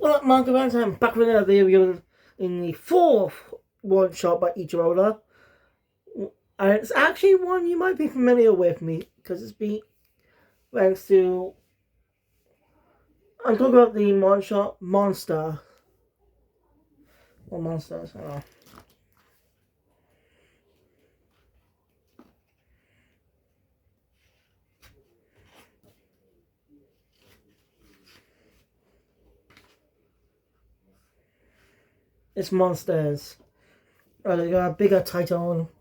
Well, manga fans, I'm back with another video in the fourth one shot by Eiichiro. And it's actually one you might be familiar with me because it's been thanks to. I'm talking about the one shot Monster. Or Monsters, I don't know. It's Monsters. They got a bigger title.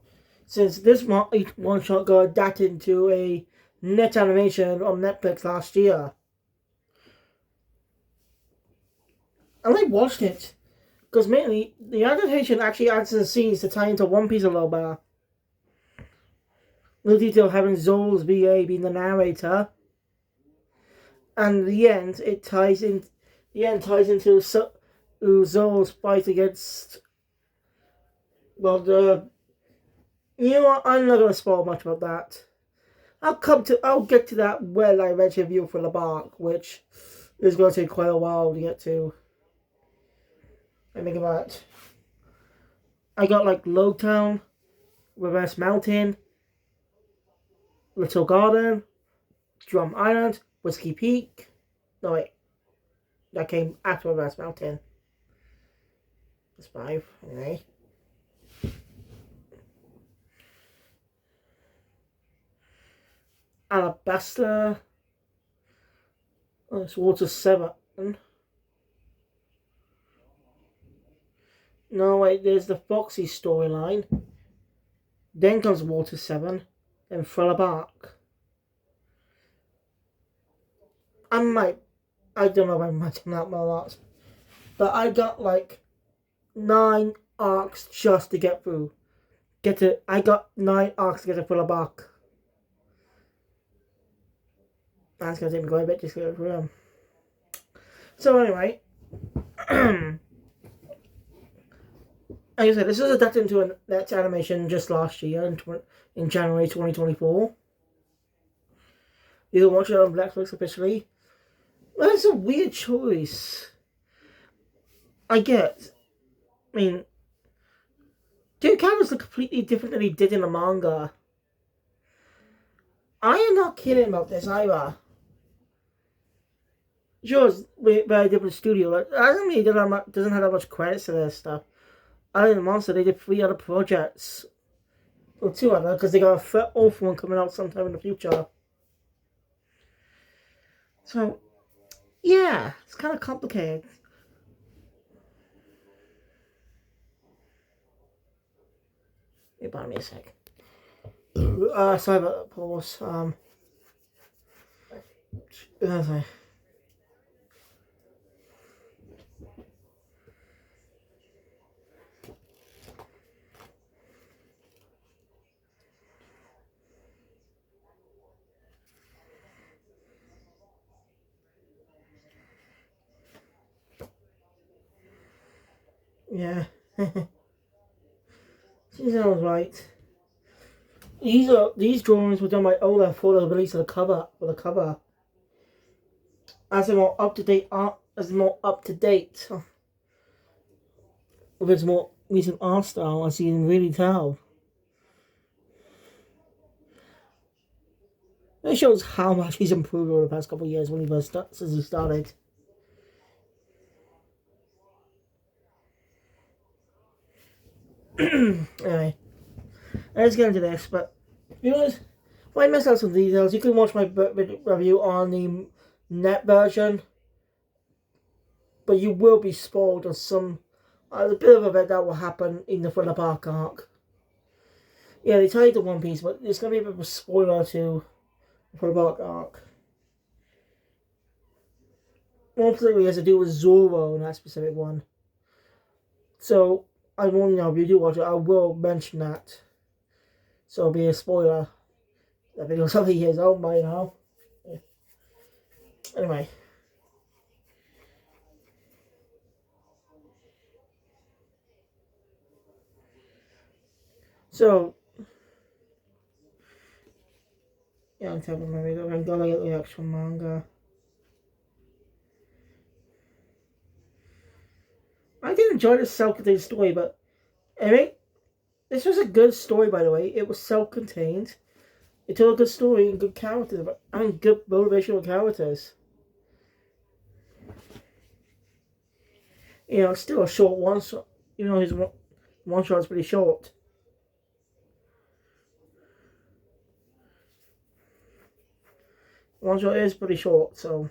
Since this one shot got adapted into a net animation on Netflix last year. And I watched it. Because mainly, the adaptation actually adds the scenes to tie into One Piece a little better. No detail having Zol's VA being the narrator. And the end, it ties in. The end ties into Zol's fight against. Well, you know what? I'm not gonna spoil much about that. I'll get to that when I mention View for the Bark, which is going to take quite a while to get to. I think about it. I got like Lowtown, Reverse Mountain, Little Garden, Drum Island, Whiskey Peak. No wait, that came after Reverse Mountain. That's 5 anyway. Alabasta. Oh, it's Water 7. No, wait, there's the Foxy storyline. Then comes Water 7. Then Thriller Bark. I don't know if I might have that a lot. But I got like 9 arcs just to get through. I got 9 arcs to get to Thriller Bark. That's going to take me quite a bit just to get through them. So anyway, like I said, this was adapted into a net animation just last year in January 2024. You can watch it on Netflix officially. Well, it's a weird choice. I mean, two characters look completely different than he did in the manga. I am not kidding about this either. Sure, it's a very different studio. I don't mean it doesn't have that much credits to this stuff. Other than Monster, they did 3 other projects. Or 2 other, because they got a 4th one coming out sometime in the future. So, yeah, it's kind of complicated. Wait, buy me a sec. Sorry about that pause. Sorry. Yeah. She sounds right. These drawings were done by Ola for the release of the cover. As a more up to date with its more recent art style, as you can really tell. It shows how much he's improved over the past couple of years since he started. Anyway, let's get into this. But you know, if I miss out some details, you can watch my review on the net version. But you will be spoiled on some. A bit of event that will happen in the Thriller Bark arc. Yeah, they tell you the One Piece, but it's going to be a bit of a spoiler to the Thriller Bark arc. More particularly has to do with Zoro in that specific one. So, I won't know if you do watch it, I will mention that. So it'll be a spoiler. That video's something years old by now. Yeah. Anyway. So, yeah, I'm telling my video. I'm gonna get the actual manga. enjoy the self-contained story, but anyway, this was a good story, by the way. It was self-contained. It told a good story and good characters, and good motivational characters. It's still a short one. So, his one shot is pretty short. One shot is pretty short, so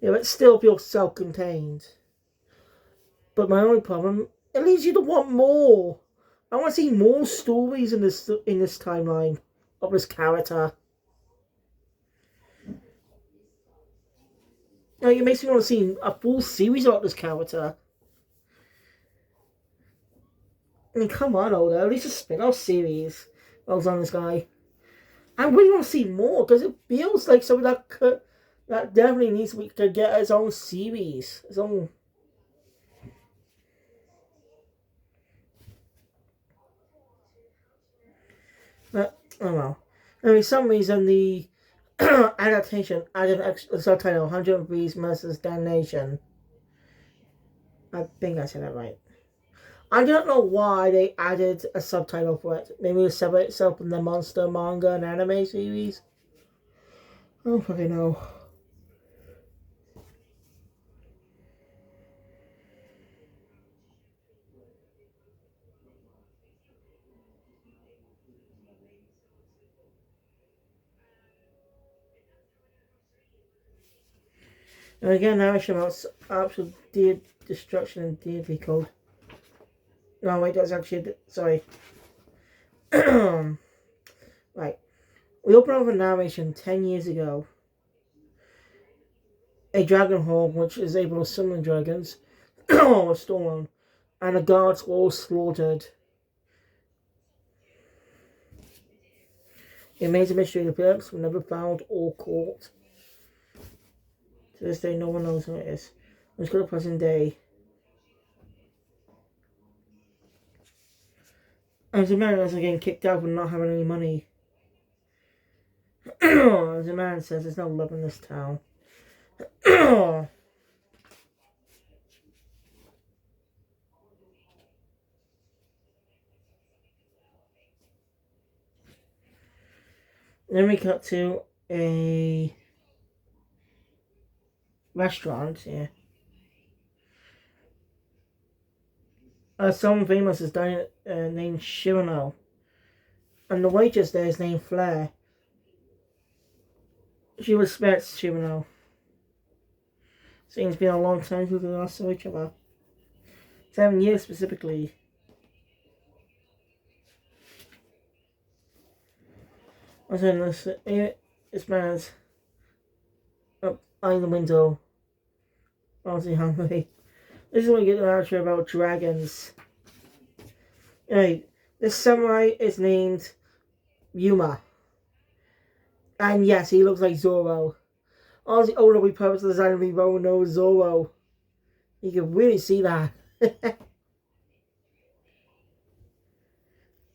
but it still feels self-contained. But my only problem, it leads you to want more. I want to see more stories in this timeline of this character. It makes me want to see a full series of this character. I mean, come on, Oda. At least a spin-off series of on this guy. I really want to see more because it feels like something that definitely needs to get its own series, its own. But I don't know. I mean, for some reason the adaptation added a subtitle 100 Degrees Merciless Damnation. I think I said that right. I don't know why they added a subtitle for it. Maybe to separate itself from the monster manga and anime series. I don't fucking know. And again, narration about absolute destruction and deity code. No, wait, that's actually... Sorry. Right. We open up a narration 10 years ago. A dragon hall, which is able to summon dragons, was stolen, and the guards were all slaughtered. It remains a mystery. The pillars were never found or caught. To this day, no one knows who it is. Let's go to present day. As a man, as getting kicked out for not having any money. As a man says, there's no love in this town. Then we cut to a restaurant here. Someone famous is named Shirano. And the waitress there is named Flair. She respects Shirano. Seems it's been a long time since we last saw each other. 7 years specifically. I said this man's up eyeing the window. Honestly hungry. This is when we get an archer about dragons. Anyway, this samurai is named Yuma. And yes, he looks like Zoro. Honestly, older we purposely designed to be Rono Zoro. You can really see that.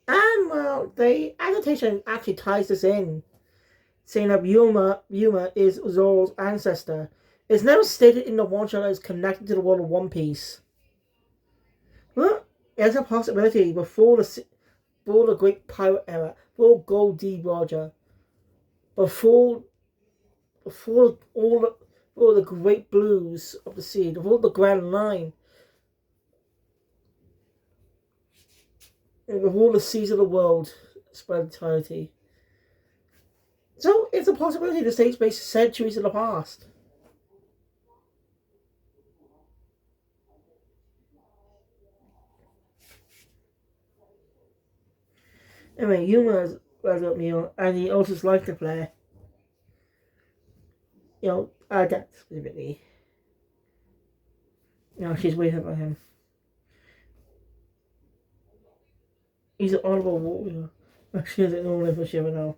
And well, the adaptation actually ties this in, saying that Yuma is Zoro's ancestor. It's never stated in the one shot that it's connected to the world of One Piece. Well, there's a possibility before the Great Pirate Era, before Gold D. Roger, before all the great blues of the sea, before the Grand Line, and before the seas of the world spread entirety. So it's a possibility the takes place centuries in the past. Anyway, Yuma is a good meal, and he also likes to play. That specifically. She's waiting for him. He's an honorable warrior. She doesn't know for sure now.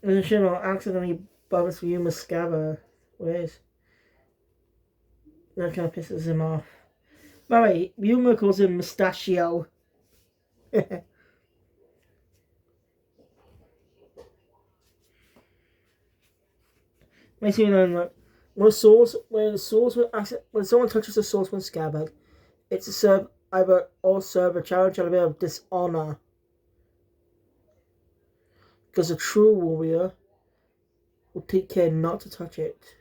And then Shino accidentally bumps Yuma's scabbard with his. That kind of pisses him off. By the way, Yuma calls him Mustachio. Makes me know that when someone touches the swordsman's scabbard, it's to serve either or serve a challenge and a bit of dishonor. Because a true warrior will take care not to touch it.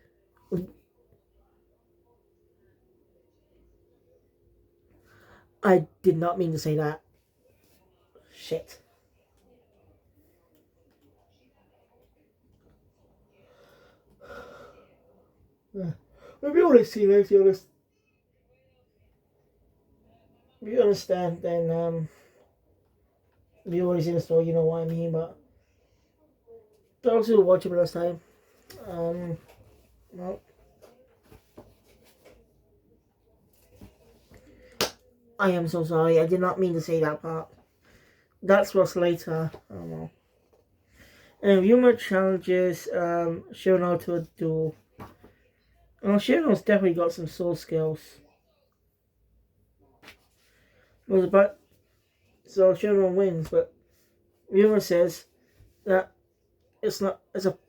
I did not mean to say that. Shit. Yeah. We've already seen it, if you understand, then if you already seen the story, you know what I mean, but those who watch it last time, well, I am so sorry, I did not mean to say that part. That's what's later, I don't know. And Yuma challenges Shirano to a duel. Well, Shirano's definitely got some sword skills. So Shirano wins, but Yuma says that it's a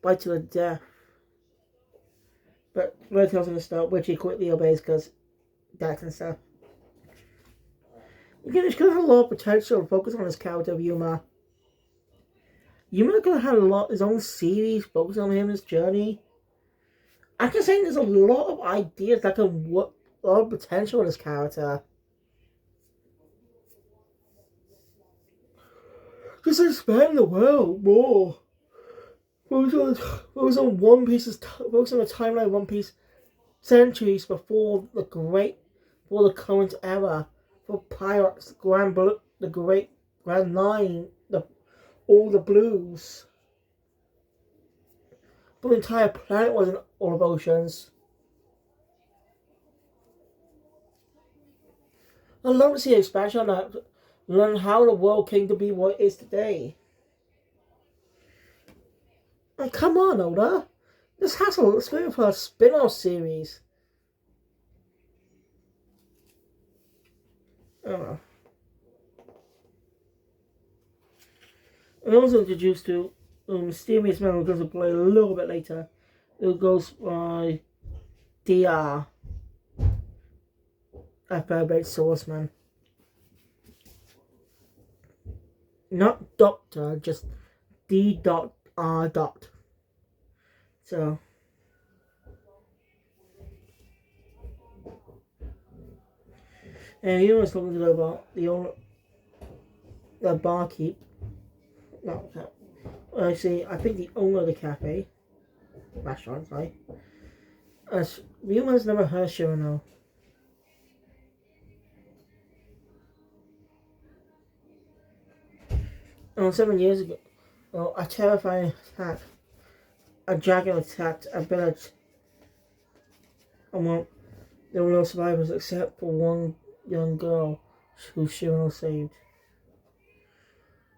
fight to the death. But Red tells him to stop, which he quickly obeys because death and stuff. Again, he's gonna have a lot of potential and focus on his character of Yuma. Yuma's gonna have his own series focused on him, his journey. I can say there's a lot of ideas that can work, a lot of potential in his character. Just expand the world more. Focus on One Piece's focus on the timeline of One Piece centuries before the current era, for pirates, the Great Grand Line, all the blues. But the entire planet wasn't all of oceans. I'd love to see an expansion on that. Learn how the world came to be what it is today. Like, come on, Oda. This has a spirit for a spin-off series. I don't know. I'm also introduced to a mysterious man who goes to play a little bit later. Who goes by DR. A favorite swordsman. Not Doctor, just D.R. So. And he was talking to the barkeep. No, I think the owner of the cafe. Restaurant, sorry. Ryuma's never heard Shirano. 7 years ago, a terrifying attack. A dragon attacked a village. And there were no survivors except for one young girl who Shirano saved.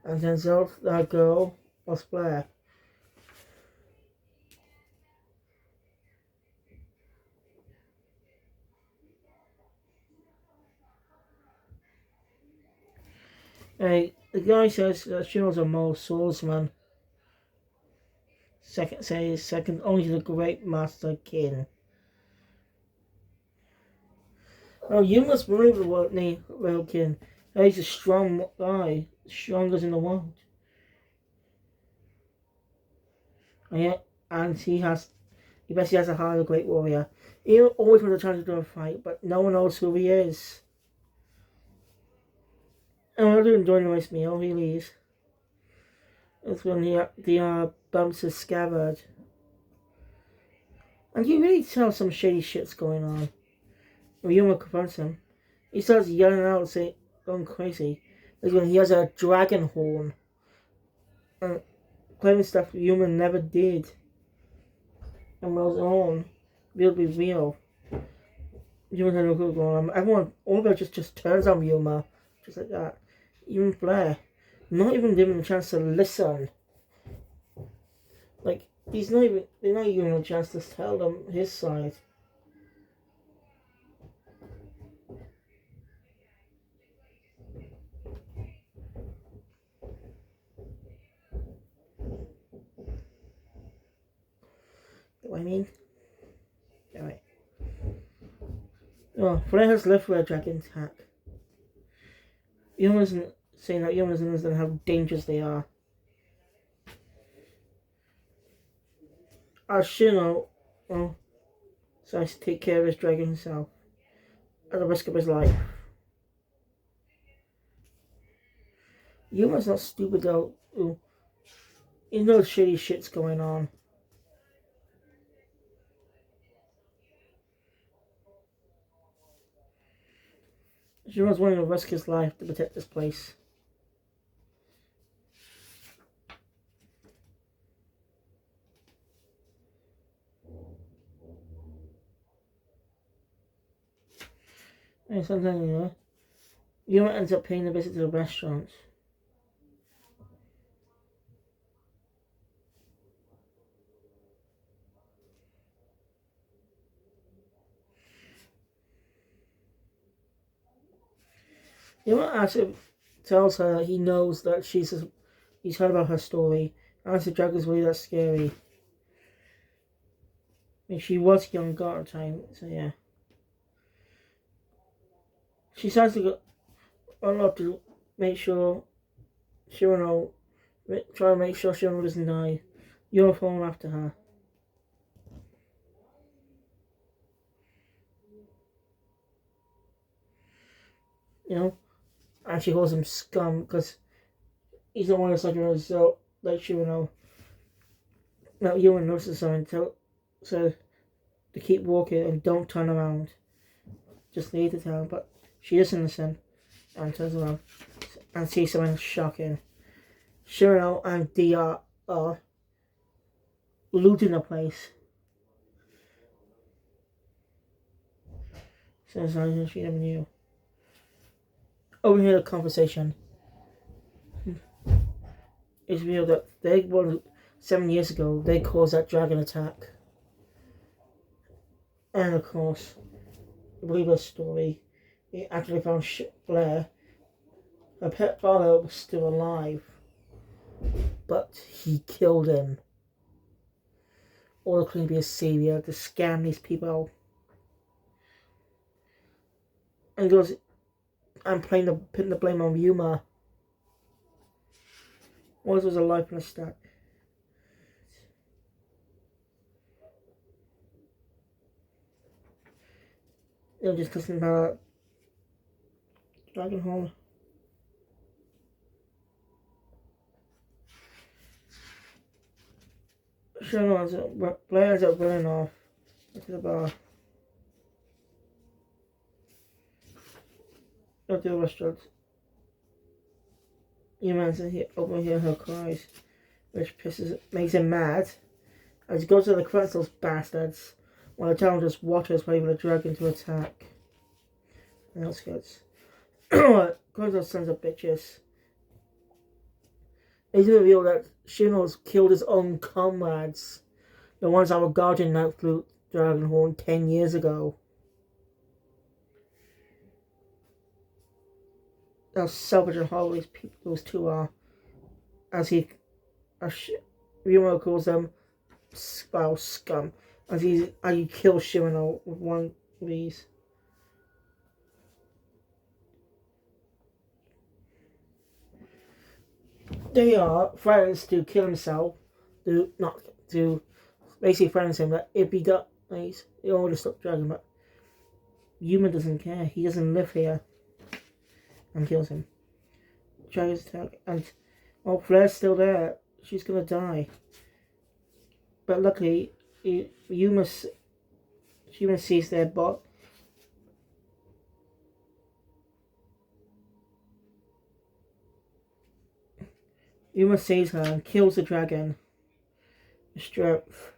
And turns out that girl was Blair. Hey, the guy says that Shirano's a moral swordsman. Second only to the great master King. Oh, you must believe the word real King. He's a strong guy, strongest in the world. And he basically has a heart of a great warrior. He always wants a chance to do a fight, but no one knows who he is. And I do enjoy the nice meal, he leaves. That's when the bumps his scabbard. And you really tell some shady shit's going on. Ryuma confronts him. He starts yelling out, saying, going crazy. That's when he has a dragon horn. And claiming stuff Ryuma never did. And was on. Will be real. Ryuma had no clue going on. All of it just turns on Ryuma. Just like that. Even Blair. Not even given a chance to listen. Like, they're not even a chance to tell them his side. What I mean? Alright. Oh, Flare has lived for a dragon attack. Yuma isn't saying that Yuma doesn't understand how dangerous they are. Ashino, well, decides to take care of his dragon himself at the risk of his life. Yuma's not stupid though. He knows shady shit's going on. Yuma's willing to risk his life to protect this place. And sometimes, Yuma ends up paying a visit to the restaurant. Yuma actually tells her that he knows that he's heard about her story. And the dragon's really that scary. I mean, she was young at the time, so yeah. She decides to go on up to make sure Shirano, try to make sure Shirano doesn't die. You're following after her. You know? And she calls him scum because he's not one of such a so like Shirano. Now Ewan notices something so to keep walking and don't turn around. Just leave the town, but she doesn't listen and turns around and sees something shocking. Shirano and DR are looting the place. So she never knew. Overhear the conversation. It's revealed that 7 years ago they caused that dragon attack. And of course, I believe the story, it actually found Blair. Her pet father was still alive, but he killed him. All claiming to be a savior to scam these people. And he goes, I'm putting the blame on Yuma. What was a life in a stack? They're just listening about Dragon Hall. Blair ends up running off into the bar. Not to the restaurant. Humans overhear her cries, which makes him mad. As he goes to the crunch those bastards, while the town just watches waiting for the dragon to attack. And that's good. Crunch those sons of bitches. It's revealed that Shino's killed his own comrades, the ones that were guarding that flute dragon horn 10 years ago. How selfish and horrible those two are. As Ryuma calls them scum. As he kills Shirano with one of these. They are threatens to kill himself, basically threatens him that if he dies, he'll already stop dragging. But Yuma doesn't care. He doesn't live here, and kills him. Dragon's attack, and while Flair's still there, she's gonna die. But luckily, Yuma sees their bot. Yuma saves her and kills the dragon. Strength.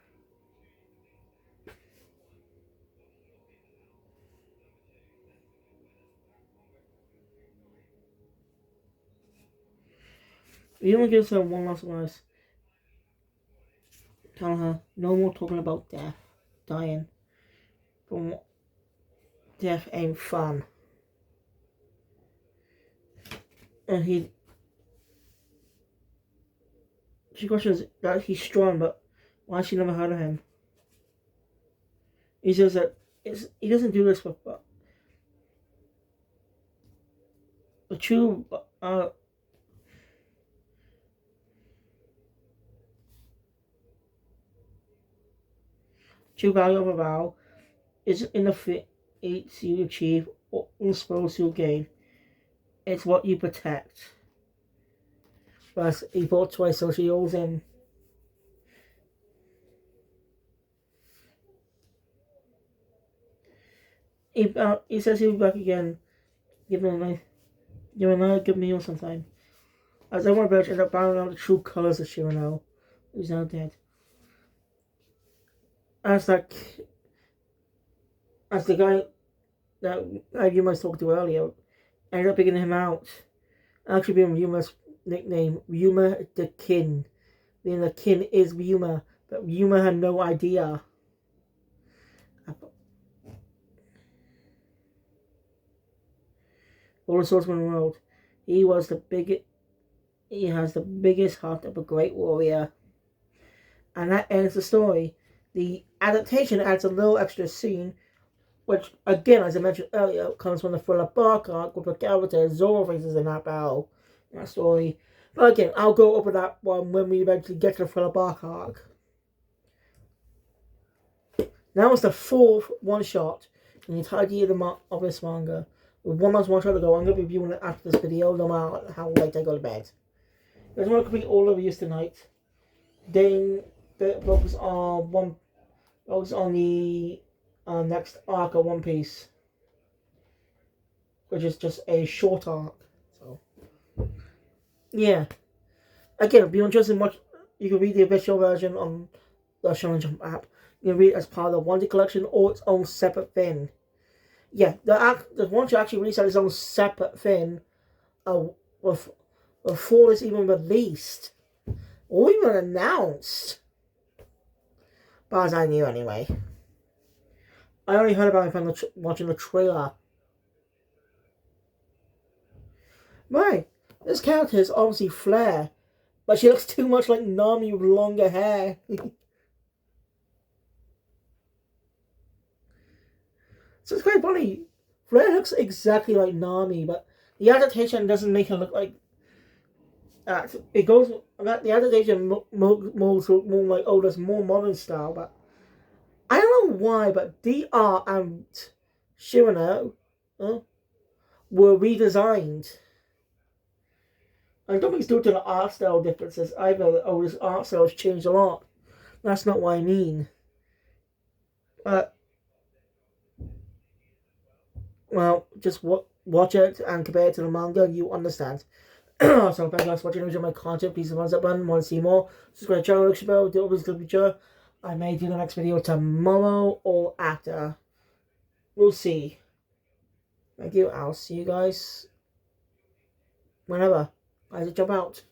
Yuma gives her one last advice. Telling her no more talking about dying. From death ain't fun. And she questions that he's strong, but why has she never heard of him? He says that he doesn't do this with the true true value of a vow is in the feats you achieve or the spoils you gain. It's what you protect. But he bought twice, so she owes him. He says he'll be back again. Give him another good meal sometime. As everyone about end up finding out the true colours of Shirano, who's now dead. As the guy that Yuma was talking to earlier ended up picking him out. Actually being Yuma's nickname, Yuma the Kin. Meaning the Kin is Yuma, but Yuma had no idea. All the swordsmen in the world. He has the biggest heart of a great warrior. And that ends the story. The adaptation adds a little extra scene, which, again, as I mentioned earlier, comes from the Thriller Bark arc with the character Zoro faces in that battle, in that story. But again, I'll go over that one when we eventually get to the Thriller Bark arc. Now it's the fourth one-shot in the entirety of this manga. With one last one-shot to go, I'm going to be reviewing it after this video, no matter how late I go to bed. I just want to complete all the reviews tonight. Then focus on the next arc of One Piece, which is just a short arc. So, yeah. Again, if you're interested in much, you can read the official version on the Shonen Jump app. You can read it as part of the One Day collection or its own separate thing. Yeah, the one should actually release its own separate thing before it's even released or even announced. But as I knew anyway. I only heard about it from watching the trailer. Right, this character is obviously Flare, but she looks too much like Nami with longer hair. So it's quite funny. Flare looks exactly like Nami, but the adaptation doesn't make her look like that. It goes the adaptation more like, oh, there's more modern style, but I don't know why, but DR and Shirano were redesigned. I don't think it's due to the art style differences either. Oh, this art style has changed a lot. That's not what I mean. Well, just watch it and compare it to the manga, you understand. So thank you guys for watching. Enjoy my content. Please hit the thumbs up button. Want to see more? Subscribe to the channel. Like, bell. Do always good picture. I may do the next video tomorrow or after. We'll see. Thank you. I'll see you guys whenever I jump out.